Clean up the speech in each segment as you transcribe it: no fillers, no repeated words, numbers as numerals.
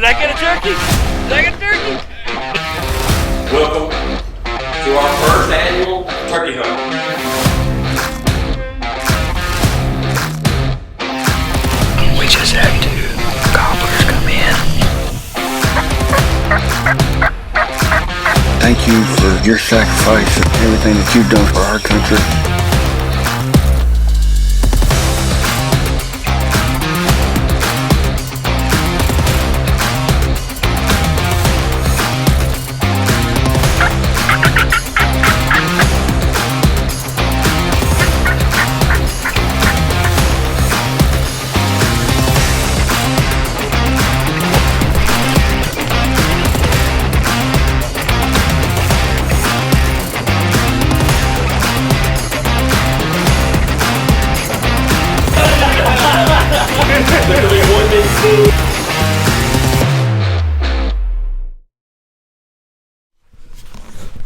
Did I get a turkey? Did I get a turkey? Welcome to our first annual turkey hunt. We just had 2 gobblers come in. Thank you for your sacrifice and everything that you've done for our country.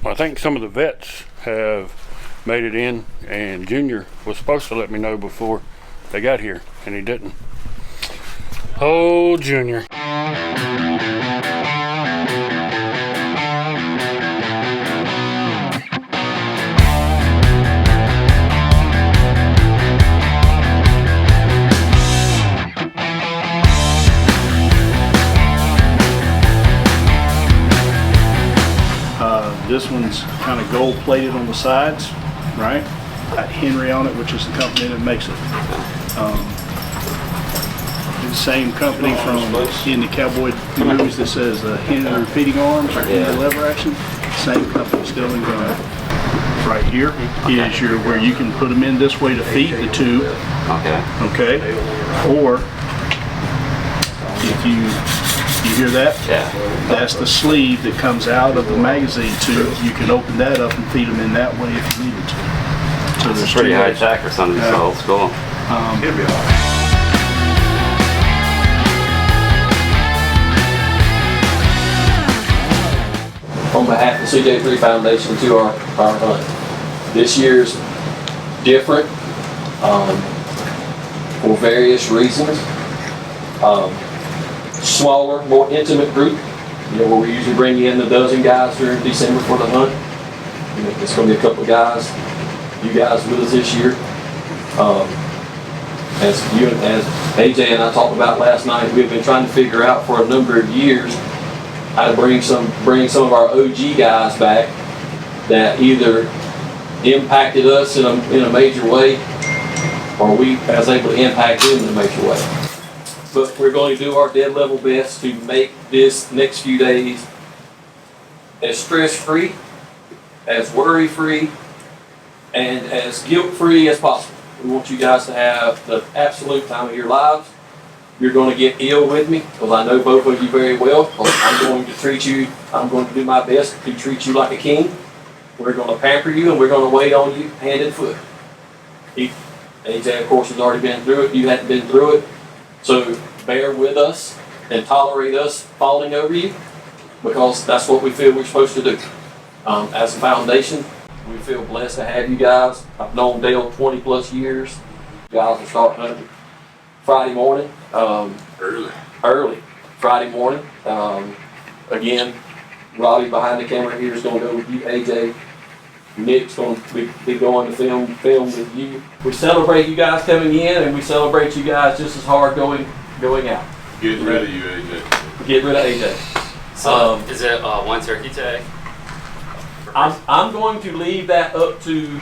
I think some of the vets have made it in, and Junior was supposed to let me know before they got here, and he didn't. Oh, Junior. This one's kind of gold plated on the sides, right? Got Henry on it, which is the company that makes it. The same company from in the cowboy movies that says Henry repeating arms or Henry lever action. Same company still in going. Right here is your where you can put them in this way to feed the tube. Okay. Or if you hear that? Yeah. That's the sleeve that comes out of the magazine tube. You can open that up and feed them in that way if you needed to. So It's pretty high tech or something, so old school. It'll be all right. On behalf of the CJ3 Foundation to our hunt. This year's different for various reasons. Smaller, more intimate group, where we usually bring in a dozen guys during December for the hunt. It's going to be a couple of guys, you guys with us this year. As AJ and I talked about last night, we've been trying to figure out for a number of years how to bring some of our OG guys back that either impacted us in a major way, or we was able to impact them in a major way. But we're going to do our dead level best to make this next few days as stress-free, as worry-free, and as guilt-free as possible. We want you guys to have the absolute time of your lives. You're going to get ill with me, because I know both of you very well. I'm going to do my best to treat you like a king. We're going to pamper you, and we're going to wait on you hand and foot. AJ, of course, has already been through it. You hadn't been through it. So bear with us and tolerate us falling over you, because that's what we feel we're supposed to do. As a foundation, we feel blessed to have you guys. I've known Dale 20 plus years. You guys will start hunting Friday morning. Early Friday morning. Again, Robbie behind the camera here is going to go with you, AJ. Nick's going to be going to film with you. We celebrate you guys coming in, and we celebrate you guys just as hard going out. Get rid of you, AJ. Get rid of AJ. So is it one turkey tag? I'm going to leave that up to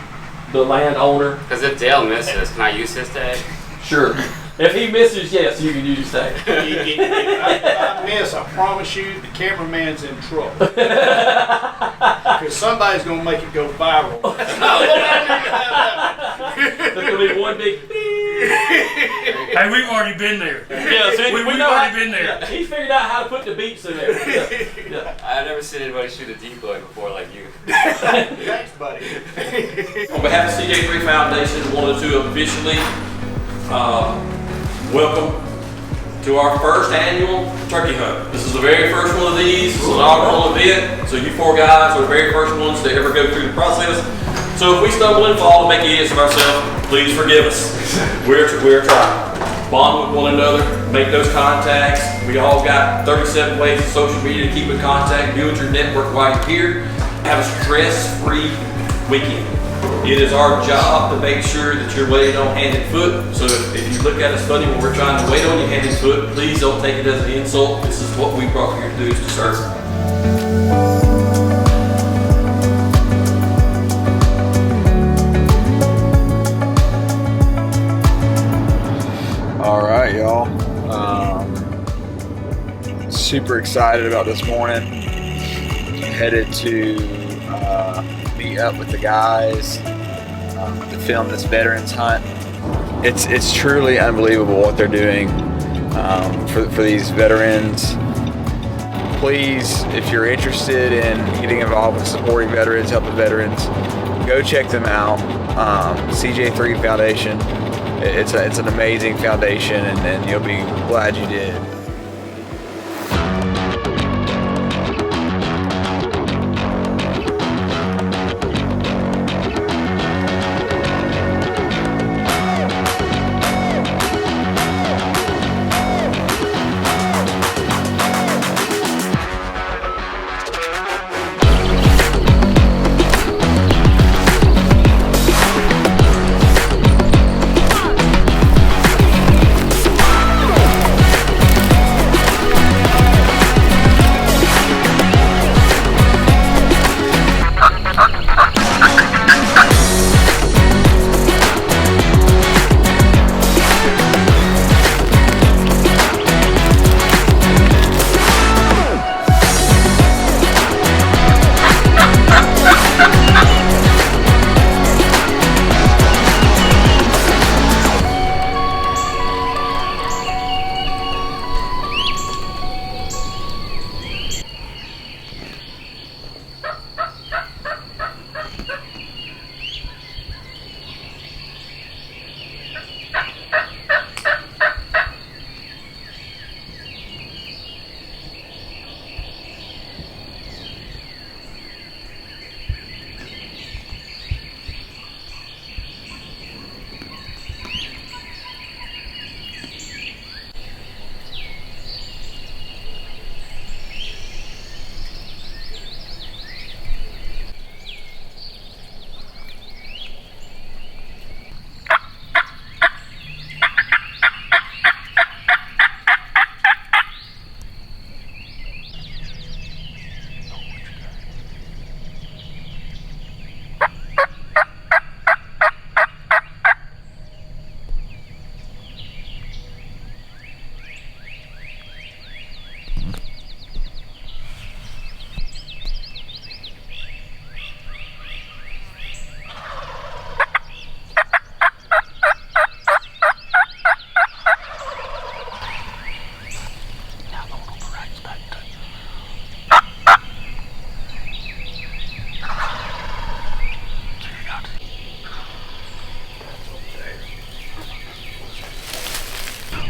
the landowner. Because if Dale misses, can I use his tag? Sure. If he misses, yes, you can use his tag. If I miss, I promise you, the cameraman's in trouble. Because somebody's going to make it go viral. There's going to be one big Hey, we've already been there. Yeah, see, we've already been there. Yeah, he figured out how to put the beeps in there. Yeah. I've never seen anybody shoot a decoy before like you. Thanks, buddy. On behalf of CJ3 Foundation, I wanted to officially welcome to our first annual turkey hunt. This is the very first one of these. It's an inaugural event, so you 4 guys are the very first ones to ever go through the process. So if we stumble and fall and make idiots of ourselves, please forgive us. We're trying. bond with one another, make those contacts. We all got 37 ways of social media to keep in contact, build your network while you're here. Have a stress-free weekend. It is our job to make sure that you're waiting on hand and foot. So if you look at us funny when we're trying to wait on your hand and foot, please don't take it as an insult. This is what we brought here to do, is to serve. All right, y'all. Super excited about this morning. Headed to meet up with the guys to film this veterans hunt. It's truly unbelievable what they're doing for these veterans. Please, if you're interested in getting involved with supporting veterans, helping veterans, go check them out. CJ3 Foundation. It's an amazing foundation, and you'll be glad you did.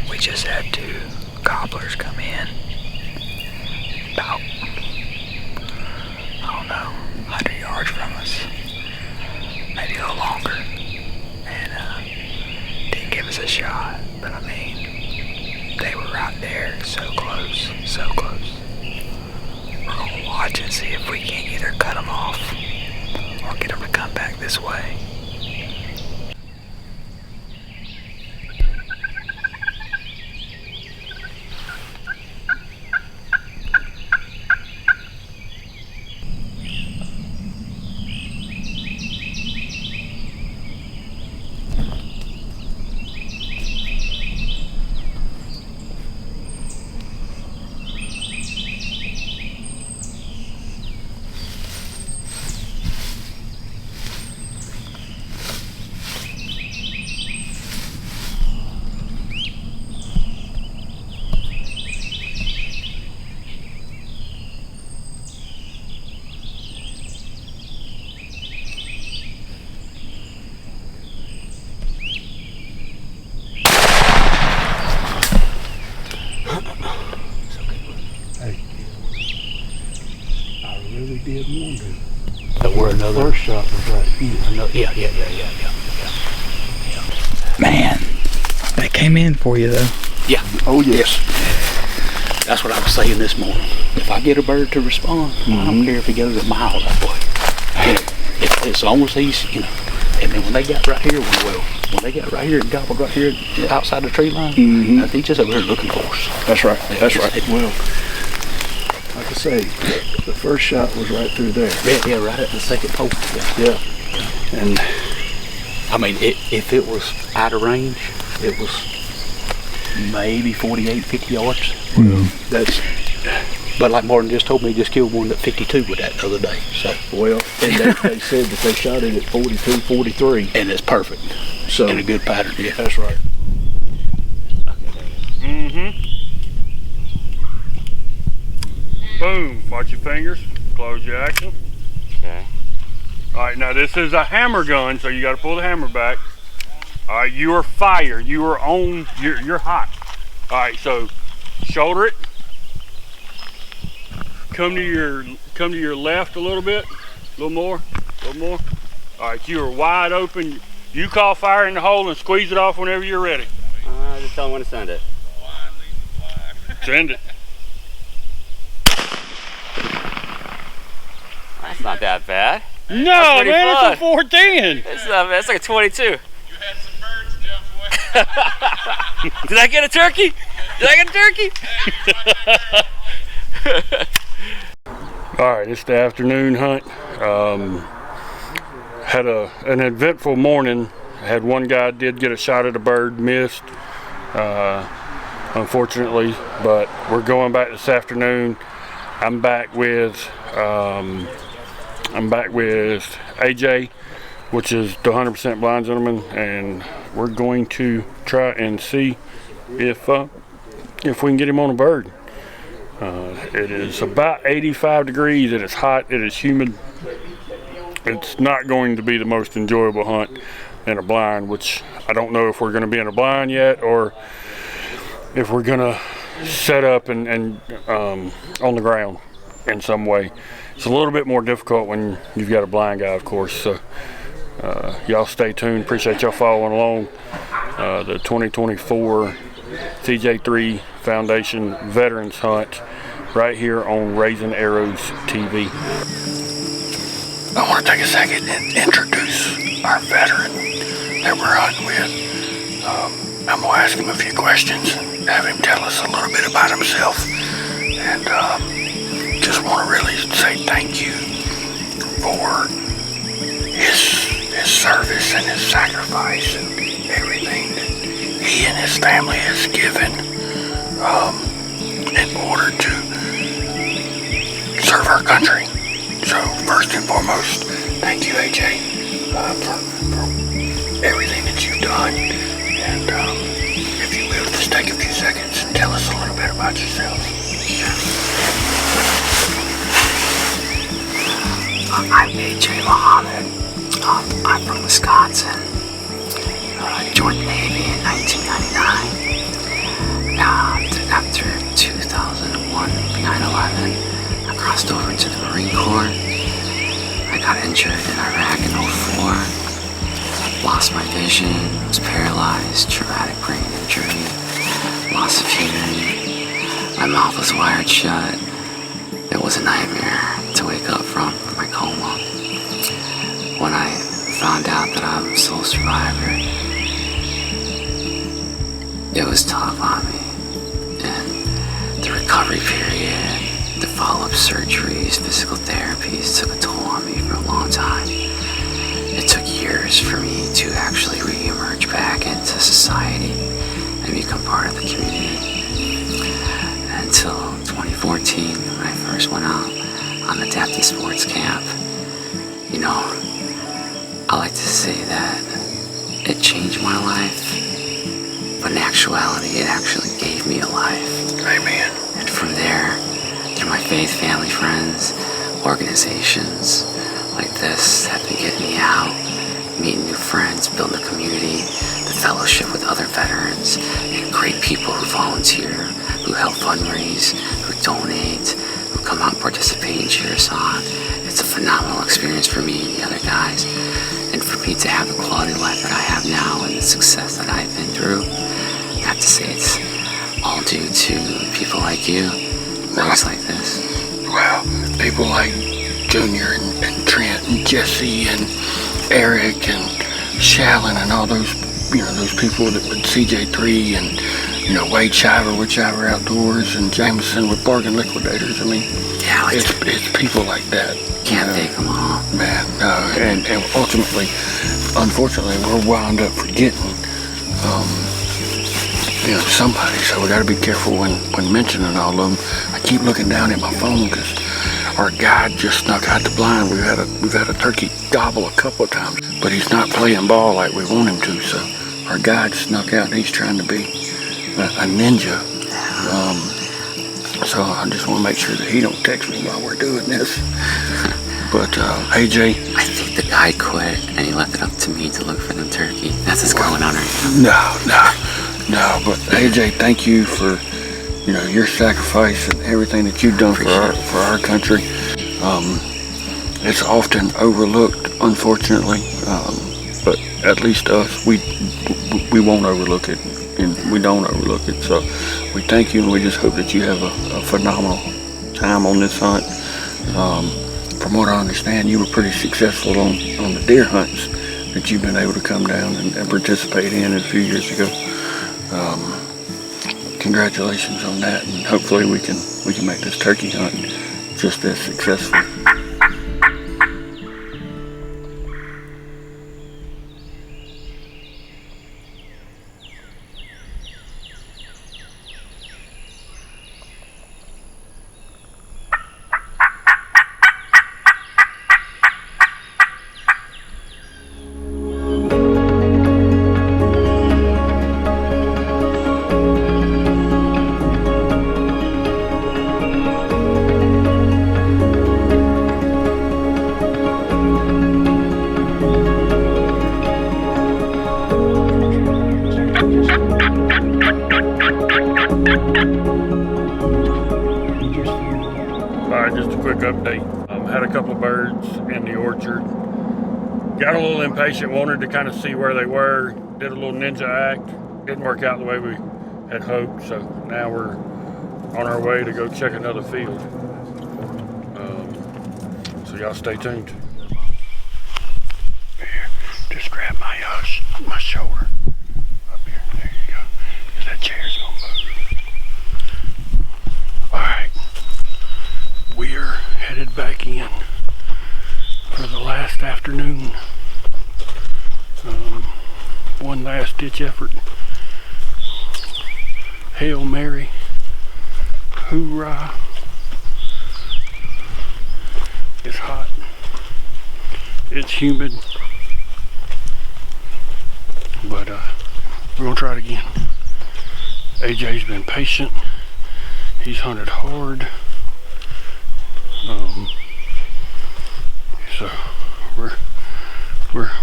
We just had 2 gobblers come in. About, I don't know, 100 yards from us. Maybe a little longer. And didn't give us a shot. But I mean, they were right there, so close, so close. We're gonna watch and see if we can't either cut them off or get them to come back this way. Did wonder that where another first shot was right here. Yeah. Man, they that came in for you, though. Yeah. Oh, yes. That's what I was saying this morning. If I get a bird to respond, I don't care if he goes a mile that way. It's long as he's, you know. And then when they got right here, when they got right here and gobbled right here outside the tree line, he's just over here looking for us. That's right. That's right. Well, like I say, the first shot was right through there. Yeah, right at the second pole. Yeah. And I mean, if it was out of range, it was maybe 48, 50 yards. But like Martin just told me, he just killed one at 52 with that the other day. So well, and they said that they shot it at 42, 43, and it's perfect. So in a good pattern. Yeah, that's right. Boom. Watch your fingers. Close your action. Okay. All right. Now this is a hammer gun, so you got to pull the hammer back. All right. You are fire. You are on. You're hot. All right. So shoulder it. Come to your left a little bit, a little more. All right, you are wide open. You call fire in the hole and squeeze it off whenever you're ready. Just tell them when to send it. Send it. That's not that bad. No, man, it's a 410. It's like a 22. You had some birds, Jeff. Did I get a turkey? All right, it's the afternoon hunt. Had an eventful morning. Had one guy did get a shot at a bird, missed, unfortunately. But we're going back this afternoon. I'm back with AJ, which is the 100% blind gentleman, and we're going to try and see if we can get him on a bird. It is about 85 degrees. It is hot. It is humid. It's not going to be the most enjoyable hunt in a blind, which I don't know if we're going to be in a blind yet or if we're going to set up and on the ground in some way. It's a little bit more difficult when you've got a blind guy, of course. So y'all stay tuned. Appreciate y'all following along. The 2024 CJ3 Foundation Veterans Hunt right here on Raising Arrows TV. I want to take a second and introduce our veteran that we're hunting with. I'm going to ask him a few questions and have him tell us a little bit about himself. And just want to really say thank you for his service and his sacrifice and everything that he and his family has given in order to serve our country. So first and foremost, thank you, AJ, for everything that you've done. And if you will, just take a few seconds and tell us a little bit about yourself. I'm AJ Muhammad. I'm from Wisconsin. I joined the Navy in 1999. After 2001, 9/11, I crossed over into the Marine Corps. I got injured in Iraq in 2004. Lost my vision, was paralyzed, traumatic brain injury, loss of hearing. My mouth was wired shut. It was a nightmare to wake up from my coma. When I found out that I'm a sole survivor, it was tough on me. And the recovery period, the follow-up surgeries, physical therapies took a toll on me for a long time. It took years for me to actually re-emerge back into society and become part of the community. Until 2014, when I first went out on the Dapton Sports Camp. You know, I like to say that it changed my life, but in actuality, it actually gave me a life. Amen. And from there, through my faith, family, friends, organizations like this have been getting me out, meeting new friends, building a community, the fellowship with other veterans, and great people who volunteer, who help fundraise, who donate, who come out and participate and cheer us on. It's a phenomenal experience for me and the other guys. And for me to have the quality of life that I have now and the success that I've been through, have to say it's all due to people like you, boys like this. Well, people like Junior and Trent and Jesse and Eric and Shallon and all those, those people that with CJ3 and, Wade Shiver with Shiver Outdoors and Jameson with Bargain Liquidators. I mean, Yeah, it's people like that. can't take them all. Man, no, and unfortunately, we're wound up forgetting, somebody. So we got to be careful when mentioning all of them. I keep looking down at my phone because our guide just snuck out the blind. We've had a turkey gobble a couple of times, but he's not playing ball like we want him to. So our guide snuck out and he's trying to be a ninja. So I just want to make sure that he don't text me while we're doing this. But AJ, I think the guy quit and he left it up to me to look for them turkey. That's what's going on right now. No. But AJ, thank you for your sacrifice and everything that you've done for our country. It's often overlooked, unfortunately, but at least us, we won't overlook it, and we don't overlook it. So we thank you, and we just hope that you have a phenomenal time on this hunt. From what I understand, you were pretty successful on the deer hunts that you've been able to come down and participate in a few years ago. Congratulations on that, and hopefully we can make this turkey hunt just as successful. Just a quick update. Had a couple of birds in the orchard. Got a little impatient, wanted to kind of see where they were. Did a little ninja act. Didn't work out the way we had hoped, so now we're on our way to go check another field. So y'all stay tuned. Here, just grab my shoulder up here. There you go. 'Cause that chair's gonna move. All right. We're headed back in for the last afternoon. One last ditch effort. Hail Mary. Hoorah. It's hot. It's humid. But we're gonna try it again. AJ's been patient. He's hunted hard. So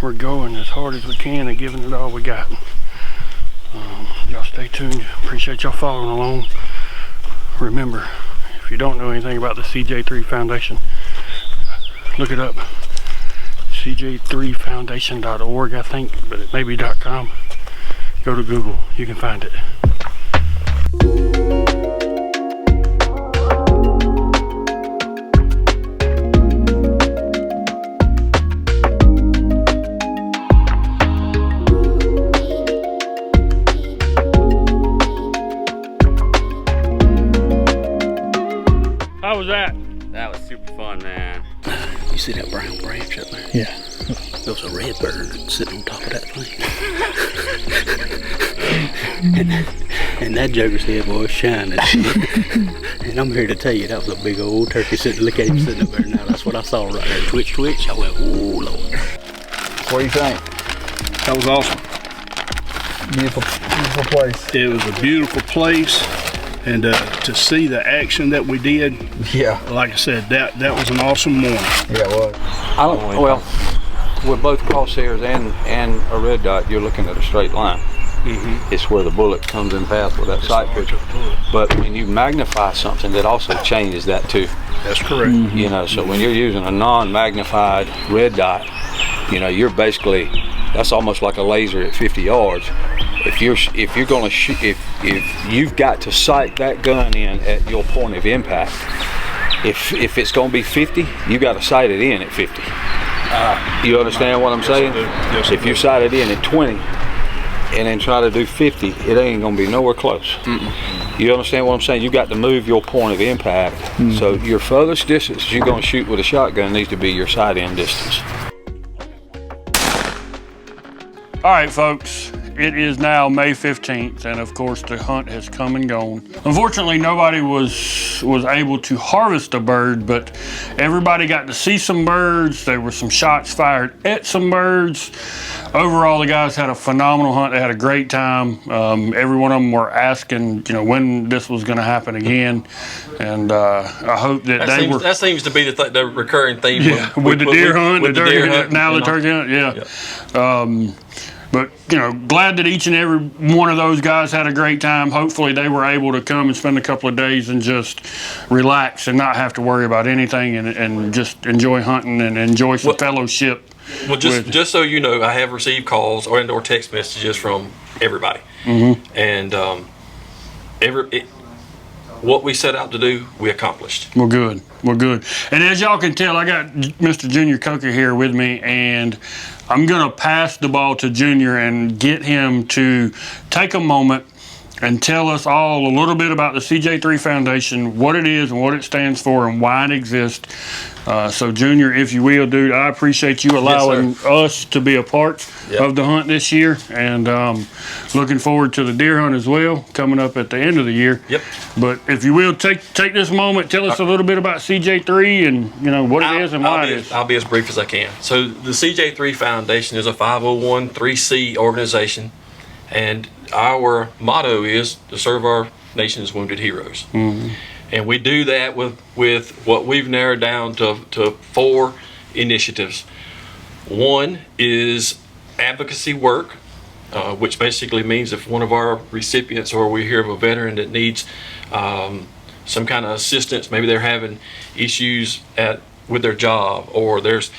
we're going as hard as we can and giving it all we got. Y'all stay tuned. Appreciate y'all following along. Remember, if you don't know anything about the CJ3 Foundation, look it up. CJ3foundation.org, I think, but it may be .com. Go to Google, you can find it. How was that? That was super fun, man. You see that brown branch up there? Yeah. There was a red bird sitting on top of that thing. and that joker's head was shining. And I'm here to tell you, that was a big old turkey sitting. Look at him sitting up there now. That's what I saw right there. Twitch, twitch. I went, oh, Lord. What do you think? That was awesome. Beautiful place. It was a beautiful place. And to see the action that we did, Yeah. like I said, that was an awesome morning. Yeah, it was. Well, with both crosshairs and a red dot, you're looking at a straight line. Mm-hmm. It's where the bullet comes in path with that sight picture. But when you magnify something, that also changes that too. That's correct. Mm-hmm. You know, so when you're using a non-magnified red dot, you know, you're basically, that's almost like a laser at 50 yards. If you're going to shoot, if you've got to sight that gun in at your point of impact. If it's going to be 50, you got to sight it in at 50. You understand what I'm saying? Yes, if you sight it in at 20 and then try to do 50, it ain't going to be nowhere close. You understand what I'm saying? You got to move your point of impact. So your furthest distance you're going to shoot with a shotgun needs to be your sight in distance. All right, folks. It is now May 15th, and of course the hunt has come and gone. Unfortunately, nobody was able to harvest a bird, but everybody got to see some birds. There were some shots fired at some birds. Overall, the guys had a phenomenal hunt. They had a great time. Every one of them were asking, when this was going to happen again, and I hope that seems to be the recurring theme. Yeah, with the deer hunt, the turkey hunt, now the turkey hunt. Yeah. But, glad that each and every one of those guys had a great time. Hopefully they were able to come and spend a couple of days and just relax and not have to worry about anything and just enjoy hunting and enjoy some fellowship. Well, just so you know, I have received calls or text messages from everybody. And what we set out to do, we accomplished. We're good. We're good. And as y'all can tell, I got Mr. Junior Coker here with me, and I'm going to pass the ball to Junior and get him to take a moment and tell us all a little bit about the CJ3 Foundation, what it is and what it stands for and why it exists. So Junior, if you will, dude, I appreciate you allowing us to be a part of the hunt this year, and looking forward to the deer hunt as well, coming up at the end of the year. But if you will, take this moment, tell us a little bit about CJ3 and what it is and why it is. I'll be as brief as I can. So the CJ3 Foundation is a 501(c) organization, and our motto is to serve our nation's wounded heroes. And we do that with what we've narrowed down to 4 initiatives. One is advocacy work, which basically means if one of our recipients or we hear of a veteran that needs some kind of assistance, maybe they're having issues with their job, or there's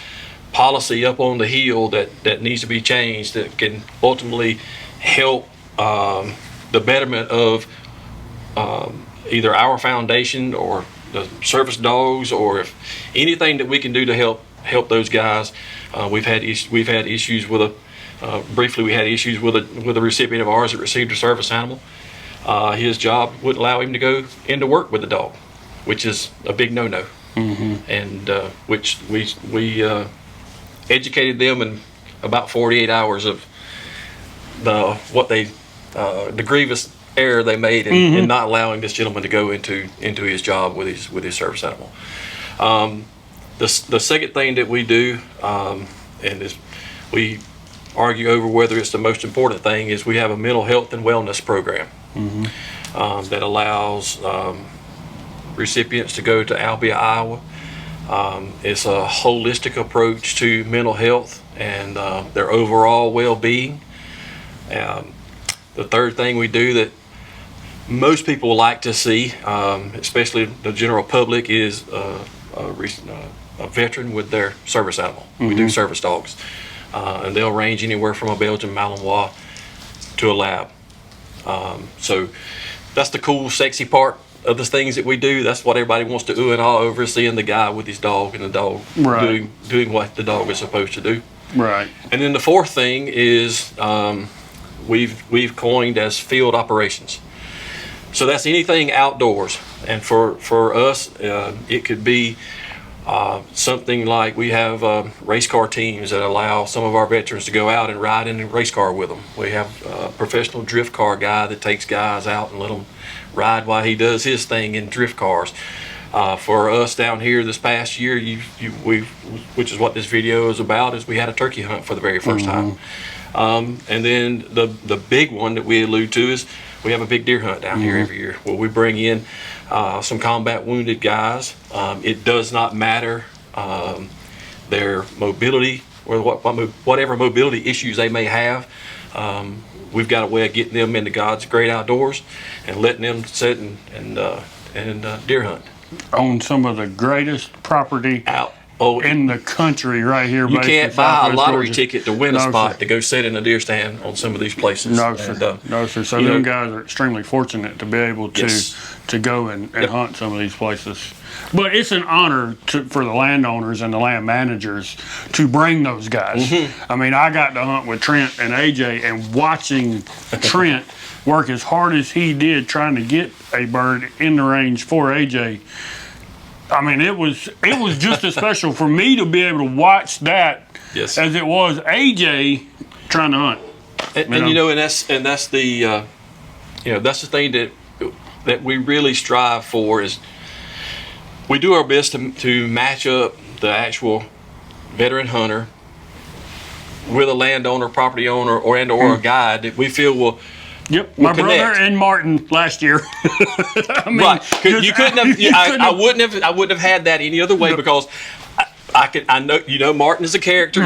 policy up on the hill that needs to be changed that can ultimately help the betterment of either our foundation or the service dogs, or if anything that we can do to help those guys. We've had issues with briefly we had issues with a recipient of ours that received a service animal. His job wouldn't allow him to go into work with the dog, which is a big no-no. And which we educated them in about 48 hours of the grievous error they made in not allowing this gentleman to go into his job with his service animal. The second thing that we do, we argue over whether it's the most important thing, is we have a mental health and wellness program that allows recipients to go to Albia, Iowa. It's a holistic approach to mental health and their overall well-being. The third thing we do that most people like to see, especially the general public, is a veteran with their service animal. We do service dogs, and they'll range anywhere from a Belgian Malinois to a lab. So that's the cool, sexy part of the things that we do. That's what everybody wants to ooh and ah over, seeing the guy with his dog and the dog doing what the dog is supposed to do. Right. And then the fourth thing is we've coined as field operations. So that's anything outdoors, and for us, it could be something like we have race car teams that allow some of our veterans to go out and ride in a race car with them. We have a professional drift car guy that takes guys out and let them ride while he does his thing in drift cars. For us down here this past year, which is what this video is about, is we had a turkey hunt for the very first time. And then the big one that we allude to is we have a big deer hunt down here every year, where we bring in some combat wounded guys. It does not matter their mobility or whatever mobility issues they may have. We've got a way of getting them into God's great outdoors and letting them sit and deer hunt on some of the greatest property in the country right here. You can't buy a lottery Georgia. ticket to win a No, spot sir. to go sit in a deer stand on some of these places. No, sir. And, No, sir. So you them know- guys are extremely fortunate to be able to go and hunt some of these places. But it's an honor for the landowners and the land managers to bring those guys. I mean, I got to hunt with Trent and AJ, and watching Trent work as hard as he did trying to get a bird in the range for AJ. I mean, it was just as special for me to be able to watch that as it was AJ trying to hunt. And that's the that's the thing that we really strive for is we do our best to match up the actual veteran hunter with a landowner, property owner, or a guide that we feel will. Yep, will my brother connect. and Martin last year. I mean, Right, you couldn't have. I wouldn't have had that any other way because I know Martin is a character,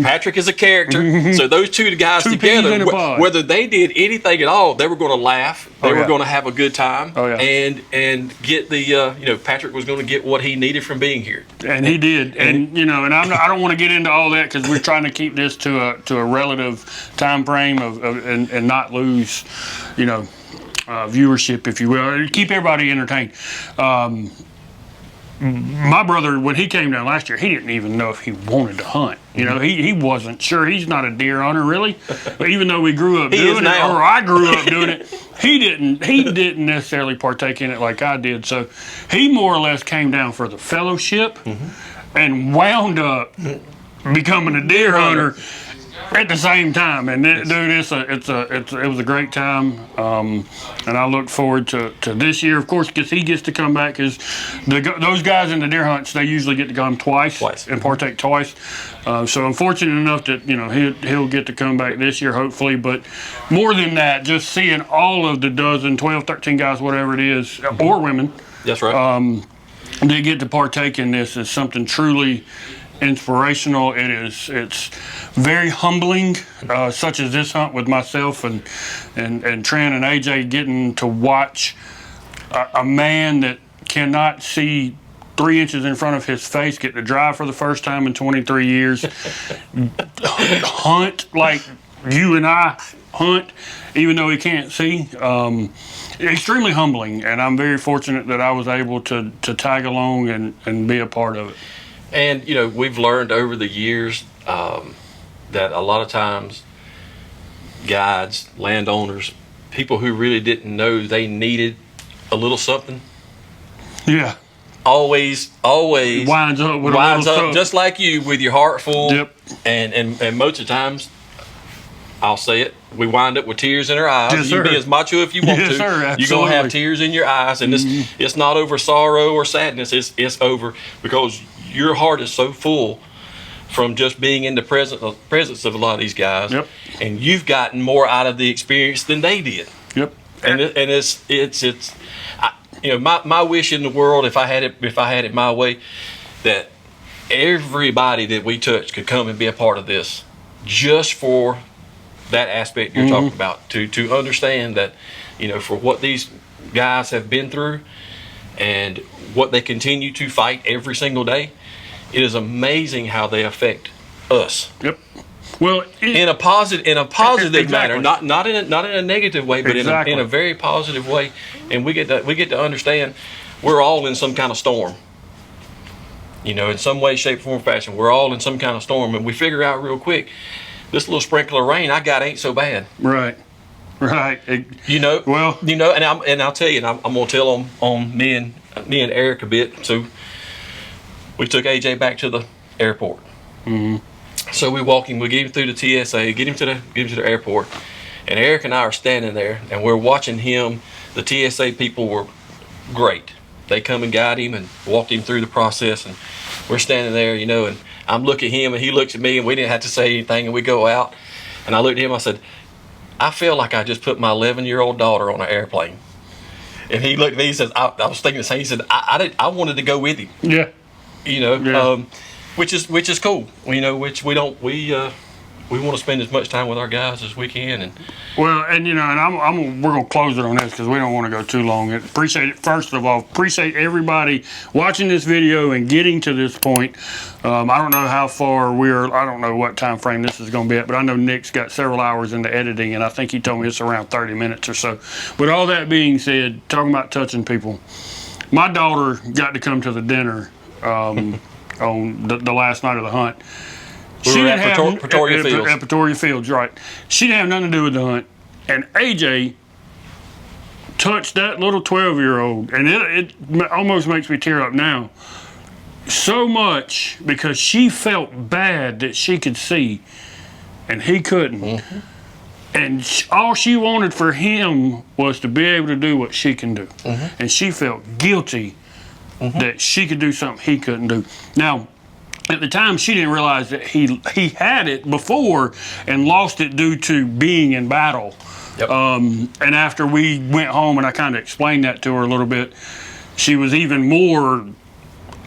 Patrick is a character, so those two guys Two peas in together, a pod. whether they did anything at all, they were going to laugh, they were going to have a good time, and get the Patrick was going to get what he needed from being here, and he did, and I don't want to get into all that because we're trying to keep this to a relative time frame and not lose, viewership, if you will, keep everybody entertained. My brother, when he came down last year, he didn't even know if he wanted to hunt. He wasn't sure. He's not a deer hunter, really. But even though we grew up doing it, or I grew up doing it, he didn't necessarily partake in it like I did. So he more or less came down for the fellowship and wound up becoming a deer hunter at the same time. And dude, it was a great time, and I look forward to this year, of course, because he gets to come back. Because those guys in the deer hunts, they usually get to come twice and partake twice. So I'm fortunate enough that he'll get to come back this year, hopefully. But more than that, just seeing all of the 12, 13 guys, whatever it is, or women, that's right, they get to partake in this is something truly inspirational. It's very humbling, such as this hunt with myself and Trent and AJ, getting to watch a man that cannot see 3 inches in front of his face get to drive for the first time in 23 years, hunt like you and I hunt, even though he can't see. Extremely humbling, and I'm very fortunate that I was able to tag along and be a part of it. And we've learned over the years that a lot of times guides, landowners, people who really didn't know they needed a little something, always winds up with a little something. Just like you, with your heart full. Yep. And most of the times, I'll say it, we wind up with tears in our eyes. Yes, You sir. can be as macho if you want Yes, to. sir, You're gonna absolutely. have tears in your eyes, and it's not over sorrow or sadness. It's over because your heart is so full from just being in the presence of a lot of these guys, and you've gotten more out of the experience than they did. Yep. And my wish in the world, if I had it my way, that everybody that we touch could come and be a part of this, just for that aspect you're talking about, to understand that, for what these guys have been through and what they continue to fight every single day, it is amazing how they affect us. Yep. Well, in a positive Exactly. manner, not in a negative way, but Exactly. in a very positive way, and we get to understand we're all in some kind of storm. In some way, shape, form, fashion, we're all in some kind of storm, and we figure out real quick, this little sprinkle of rain I got ain't so bad. Right. Well, and I'll tell you, and I'm gonna tell on me and Eric a bit. So we took AJ back to the airport. So we walk him, we get him through the TSA, get him to the airport, and Eric and I are standing there, and we're watching him. The TSA people were great. They come and guide him and walked him through the process, and we're standing there, and I'm looking at him, and he looks at me, and we didn't have to say anything, and we go out, and I looked at him, I said, I feel like I just put my 11-year-old daughter on an airplane. And he looked at me, he says, I was thinking the same. He said, I wanted to go with him. Yeah. Which is cool. Which we we want to spend as much time with our guys as we can. And well, and you know, and we're gonna close it on this because we don't want to go too long. Appreciate it. First of all, appreciate everybody watching this video and getting to this point. I don't know how far I don't know what time frame this is gonna be at, but I know Nick's got several hours into editing, and I think he told me it's around 30 minutes or so. With all that being said, talking about touching people, my daughter got to come to the dinner on the last night of the hunt. We were at Pretoria Fields. At Pretoria Fields, right. She didn't have nothing to do with the hunt. And AJ touched that little 12-year-old, and it almost makes me tear up now, so much because she felt bad that she could see, and he couldn't. Mm-hmm. And all she wanted for him was to be able to do what she can do. Mm-hmm. And she felt guilty that she could do something he couldn't do. Now, at the time, she didn't realize that he had it before and lost it due to being in battle. Yep. And after we went home and I kind of explained that to her a little bit, she was even more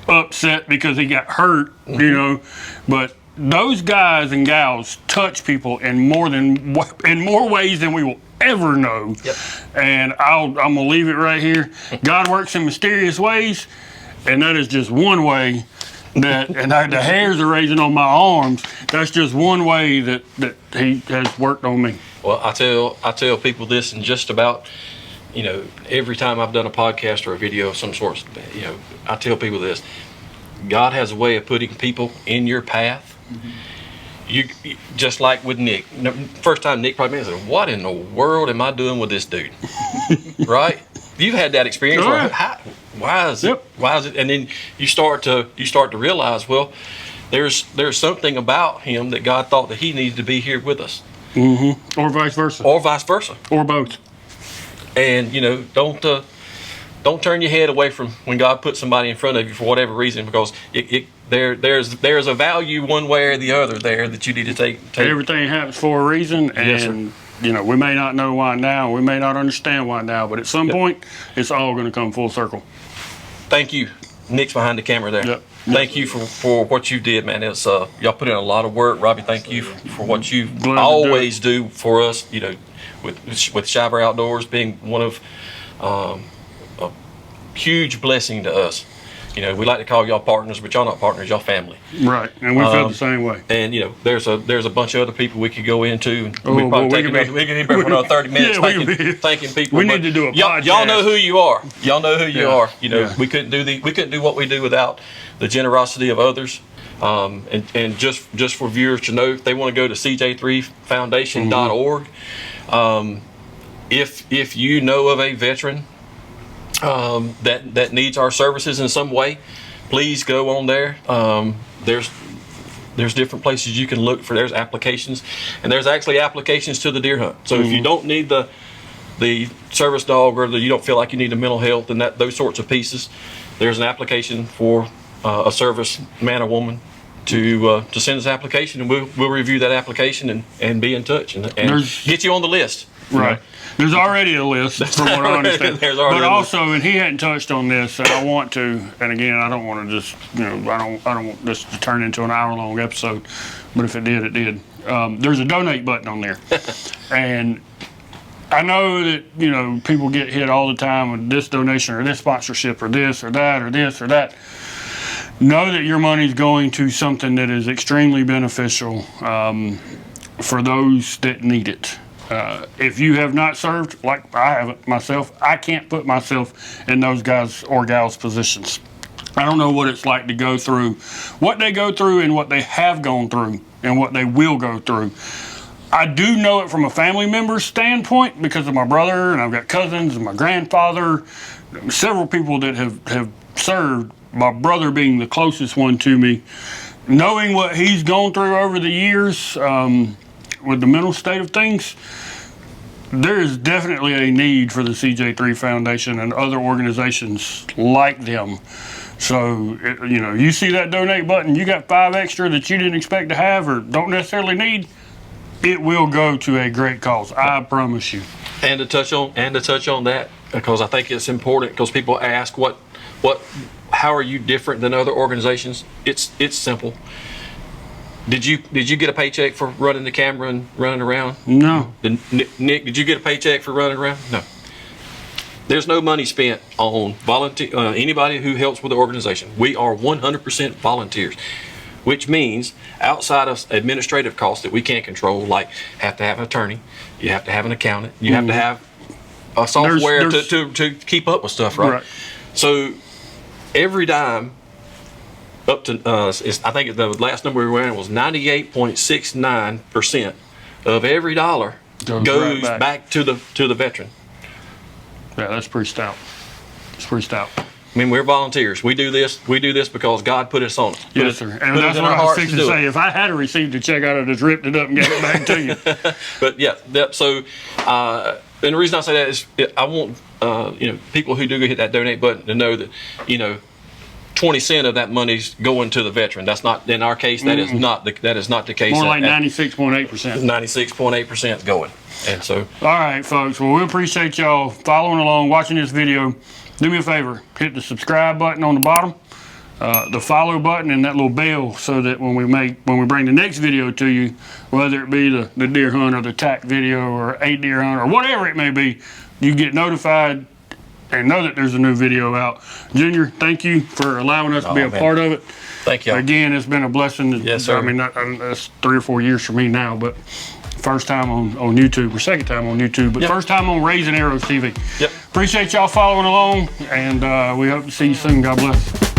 upset because he got hurt, you know. But those guys and gals touch people in more ways than we will ever know. Yep. And I'm gonna leave it right here. God works in mysterious ways, and that is just one way. The hairs are raising on my arms. That's just one way that he has worked on me. Well, I tell people this, and just about, you know, every time I've done a podcast or a video of some sort, you know, I tell people this: God has a way of putting people in your path. Mm-hmm. You just like with Nick. First time Nick probably said, "What in the world am I doing with this dude?" Right? You've had that experience. Why is it? And then you start to realize, well, there's something about him that God thought that he needed to be here with us. Mm-hmm. Or vice versa. Or vice versa. Or both. And you know, don't turn your head away from when God puts somebody in front of you for whatever reason, because there's a value one way or the other there that you need to take. Everything happens for a reason, and yes, sir. You know, we may not know why now, we may not understand why now, but at some point, it's all going to come full circle. Thank you. Nick's behind the camera there. Yep. Thank you for what you did, man. It's y'all put in a lot of work. Robbie, thank you for what you always do for us. You know, with Shiver Outdoors being one of a huge blessing to us. You know, we like to call y'all partners, but y'all not partners, y'all family. Right, and we feel the same way. And you know, there's a bunch of other people we could go into. And we could be for another 30 minutes thanking people. We need to do a podcast. Y'all know who you are. Y'all know who you are. You know, we couldn't do what we do without the generosity of others. And just for viewers to know, if they want to go to cj3foundation.org, if you know of a veteran that needs our services in some way, please go on there. There's different places you can look for. There's applications, and there's actually applications to the deer hunt. So if you don't need the service dog, or you don't feel like you need the mental health and those sorts of pieces, there's an application for a service man or woman to send us an application, and we'll review that application and be in touch and get you on the list. Right. There's already a list, from what I understand. But also, and he hadn't touched on this, and I want to, and again, I don't want to just, you know, I don't want this to turn into an hour-long episode, but if it did, it did. There's a donate button on there. And I know that, you know, people get hit all the time with this donation or this sponsorship or this or that or this or that. Know that your money's going to something that is extremely beneficial for those that need it. If you have not served, like I haven't myself, I can't put myself in those guys or gals' positions. I don't know what it's like to go through what they go through and what they have gone through and what they will go through. I do know it from a family member's standpoint because of my brother, and I've got cousins and my grandfather, several people that have served, my brother being the closest one to me. Knowing what he's gone through over the years, with the mental state of things, there is definitely a need for the CJ3 Foundation and other organizations like them. So, you know, you see that donate button, you got 5 extra that you didn't expect to have or don't necessarily need, it will go to a great cause. I promise you. And to touch on that, because I think it's important, because people ask how are you different than other organizations? It's simple. Did you get a paycheck for running the camera and running around? No. Nick, did you get a paycheck for running around? No. There's no money spent on volunteer anybody who helps with the organization. We are 100% volunteers, which means outside of administrative costs that we can't control, like have to have an attorney, you have to have an accountant, you have to have a software to keep up with stuff, right? So every dime up to I think the last number we were in was 98.69% of every dollar goes back to the veteran. Yeah, that's pretty stout. It's pretty stout. I mean, we're volunteers. We do this because God put us on it. Yes, sir. And that's what I was fixing to say. If I had received a check, I'd have just ripped it up and gave it back to you. But yeah, so and the reason I say that is I want people who do hit that donate button to know that 20 cents of that money's going to the veteran. That's not in our case. That is not the case. More like 96.8%. 96.8% is going. And so, all right, folks. Well, we appreciate y'all following along, watching this video. Do me a favor, hit the subscribe button on the bottom, the follow button, and that little bell, so that when we bring the next video to you, whether it be the deer hunt or the tack video or a deer hunt or whatever it may be, you get notified and know that there's a new video out. Junior, thank you for allowing us to be a part of it. Thank you. Again, it's been a blessing. Yes, sir. I mean, that's 3 or 4 years for me now, but first time on YouTube, or second time on YouTube, but first time on Raising Arrows TV. Yep. Appreciate y'all following along, and we hope to see you soon. God bless.